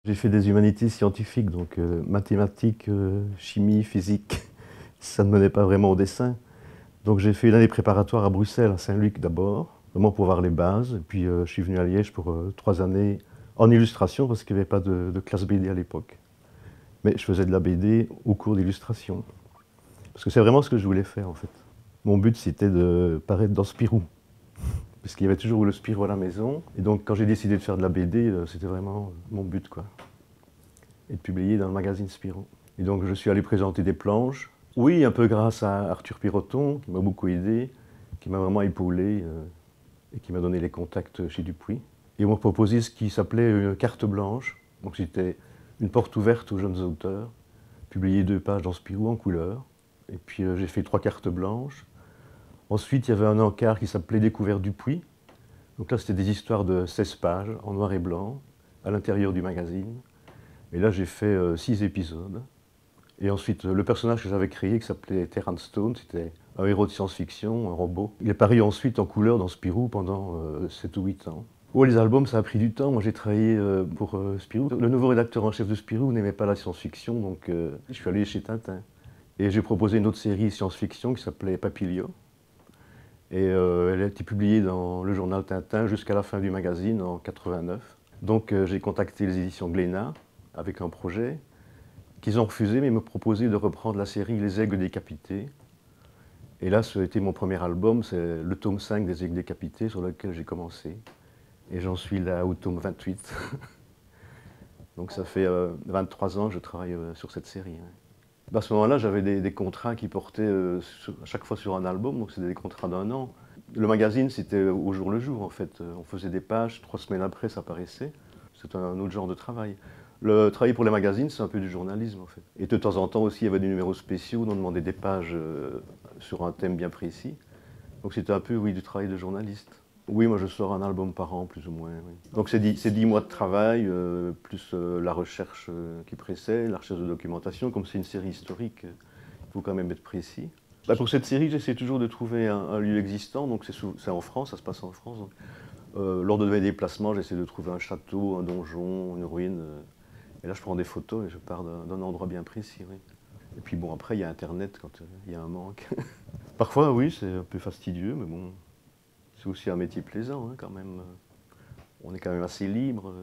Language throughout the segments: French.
J'ai fait des humanités scientifiques, donc mathématiques, chimie, physique. Ça ne menait pas vraiment au dessin. Donc j'ai fait une année préparatoire à Bruxelles, à Saint-Luc d'abord, vraiment pour voir les bases. Et puis je suis venu à Liège pour 3 années en illustration parce qu'il n'y avait pas de classe BD à l'époque. Mais je faisais de la BD au cours d'illustration. Parce que c'est vraiment ce que je voulais faire en fait. Mon but c'était de paraître dans Spirou. Parce qu'il y avait toujours le Spirou à la maison. Et donc quand j'ai décidé de faire de la BD, c'était vraiment mon but quoi. Et de publier dans le magazine Spirou. Et donc je suis allé présenter des planches. Oui, un peu grâce à Arthur Piroton, qui m'a beaucoup aidé, qui m'a vraiment épaulé et qui m'a donné les contacts chez Dupuis. Et on m'a proposé ce qui s'appelait une carte blanche. Donc c'était une porte ouverte aux jeunes auteurs, publier 2 pages dans Spirou en couleur. Et puis j'ai fait 3 cartes blanches. Ensuite, il y avait un encart qui s'appelait Découvert Dupuis. Donc là, c'était des histoires de 16 pages en noir et blanc, à l'intérieur du magazine. Et là, j'ai fait 6 épisodes. Et ensuite, le personnage que j'avais créé, qui s'appelait Terrance Stone, c'était un héros de science-fiction, un robot. Il est paru ensuite en couleur dans Spirou pendant 7 ou 8 ans. Oh, les albums, ça a pris du temps. Moi, j'ai travaillé pour Spirou. Le nouveau rédacteur en chef de Spirou n'aimait pas la science-fiction, donc je suis allé chez Tintin. Et j'ai proposé une autre série science-fiction qui s'appelait Papilio. Et elle a été publiée dans le journal Tintin jusqu'à la fin du magazine en 89. Donc j'ai contacté les éditions Glénat avec un projet qu'ils ont refusé, mais me proposaient de reprendre la série Les Aigles décapités. Et là, ça a été mon premier album, c'est le tome 5 des Aigles décapités, sur lequel j'ai commencé. Et j'en suis là au tome 28. Donc ça fait 23 ans que je travaille sur cette série. Ouais. À ce moment-là, j'avais des contrats qui portaient à chaque fois sur un album, donc c'était des contrats d'1 an. Le magazine, c'était au jour le jour, en fait. On faisait des pages, 3 semaines après, ça paraissait. C'était un autre genre de travail. Le travail pour les magazines, c'est un peu du journalisme en fait. Et de temps en temps aussi, il y avait des numéros spéciaux, on demandait des pages sur un thème bien précis. Donc c'était un peu, oui, du travail de journaliste. Oui, moi je sors un album par an, plus ou moins. Oui. Donc c'est 10 mois de travail, plus la recherche qui précède, la recherche de documentation. Comme c'est une série historique, il faut quand même être précis. Bah, pour cette série, j'essaie toujours de trouver un lieu existant, donc c'est en France, ça se passe en France. Donc, lors de mes déplacements, j'essaie de trouver un château, un donjon, une ruine. Et là, je prends des photos et je pars d'un endroit bien précis. Oui. Et puis bon, après, il y a Internet quand il y a un manque. Parfois, oui, c'est un peu fastidieux, mais bon, c'est aussi un métier plaisant hein, quand même. On est quand même assez libre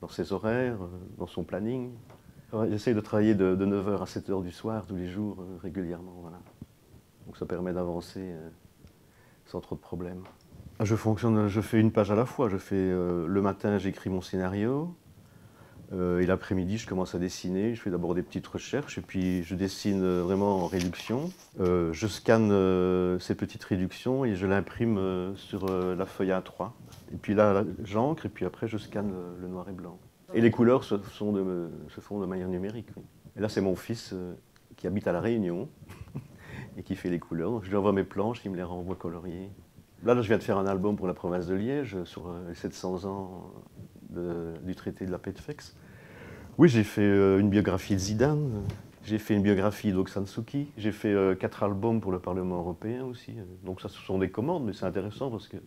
dans ses horaires, dans son planning. J'essaie de travailler de 9h à 7h du soir, tous les jours, régulièrement. Voilà. Donc ça permet d'avancer sans trop de problèmes. Je fonctionne, je fais une page à la fois. Je fais le matin, j'écris mon scénario. Et l'après-midi, je commence à dessiner. Je fais d'abord des petites recherches et puis je dessine vraiment en réduction. Je scanne ces petites réductions et je l'imprime sur la feuille A3. Et puis là, j'encre et puis après, je scanne le noir et blanc. Et les couleurs se font de manière numérique. Oui. Et là, c'est mon fils qui habite à La Réunion et qui fait les couleurs. Donc je lui envoie mes planches, il me les renvoie coloriées. Là, je viens de faire un album pour la province de Liège sur les 700 ans du traité de la paix de Feix. Oui, j'ai fait une biographie de Zidane, j'ai fait une biographie d'Aung San Suu Kyi, j'ai fait 4 albums pour le Parlement européen aussi. Donc ça, ce sont des commandes, mais c'est intéressant parce que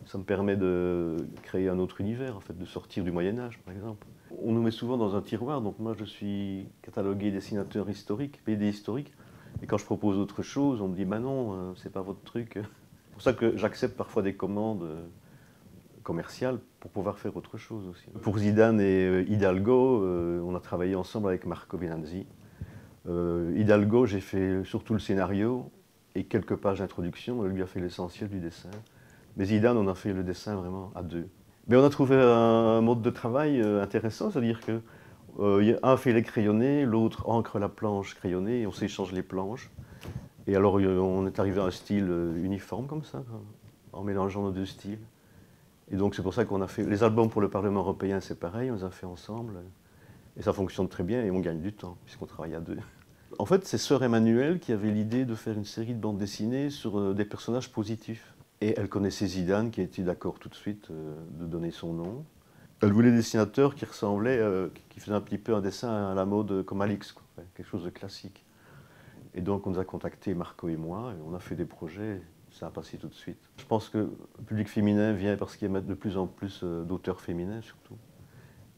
ça me permet de créer un autre univers, en fait, de sortir du Moyen-Âge, par exemple. On nous met souvent dans un tiroir, donc moi je suis catalogué dessinateur historique, BD historique, et quand je propose autre chose, on me dit « bah non, c'est pas votre truc ». C'est pour ça que j'accepte parfois des commandes commerciales pour pouvoir faire autre chose aussi. Pour Zidane et Hidalgo, on a travaillé ensemble avec Marco Benanzi. Hidalgo, j'ai fait surtout le scénario et quelques pages d'introduction, lui a fait l'essentiel du dessin. Mais Zidane, on a fait le dessin vraiment à 2. Mais on a trouvé un mode de travail intéressant, c'est-à-dire que un fait les crayonnés, l'autre encre la planche crayonnée, et on s'échange les planches. Et alors on est arrivé à un style uniforme comme ça, en mélangeant nos 2 styles. Et donc c'est pour ça qu'on a fait les albums pour le Parlement européen, c'est pareil, on les a fait ensemble. Et ça fonctionne très bien et on gagne du temps, puisqu'on travaille à 2. En fait, c'est Sœur Emmanuelle qui avait l'idée de faire une série de bandes dessinées sur des personnages positifs. Et elle connaissait Zidane, qui a été d'accord tout de suite de donner son nom. Elle voulait des dessinateurs qui ressemblaient, qui faisaient un petit peu un dessin à la mode comme Alix, quoi, quelque chose de classique. Et donc on nous a contactés, Marco et moi, et on a fait des projets, ça a passé tout de suite. Je pense que le public féminin vient parce qu'il y a de plus en plus d'auteurs féminins surtout.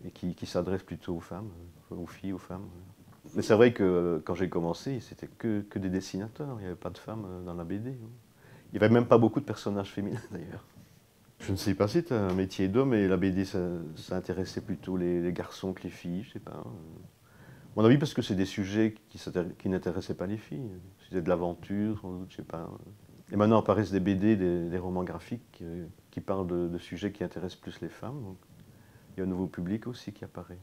et qui s'adresse plutôt aux femmes, aux filles, aux femmes. Mais c'est vrai que quand j'ai commencé, c'était que des dessinateurs, il n'y avait pas de femmes dans la BD. Il n'y avait même pas beaucoup de personnages féminins d'ailleurs. Je ne sais pas si c'est un métier d'homme, mais la BD, ça intéressait plutôt les garçons que les filles, je sais pas. À mon avis, parce que c'est des sujets qui n'intéressaient pas les filles. C'était de l'aventure, sans doute, je sais pas. Et maintenant apparaissent des BD, des romans graphiques qui parlent de sujets qui intéressent plus les femmes. Donc il y a un nouveau public aussi qui apparaît.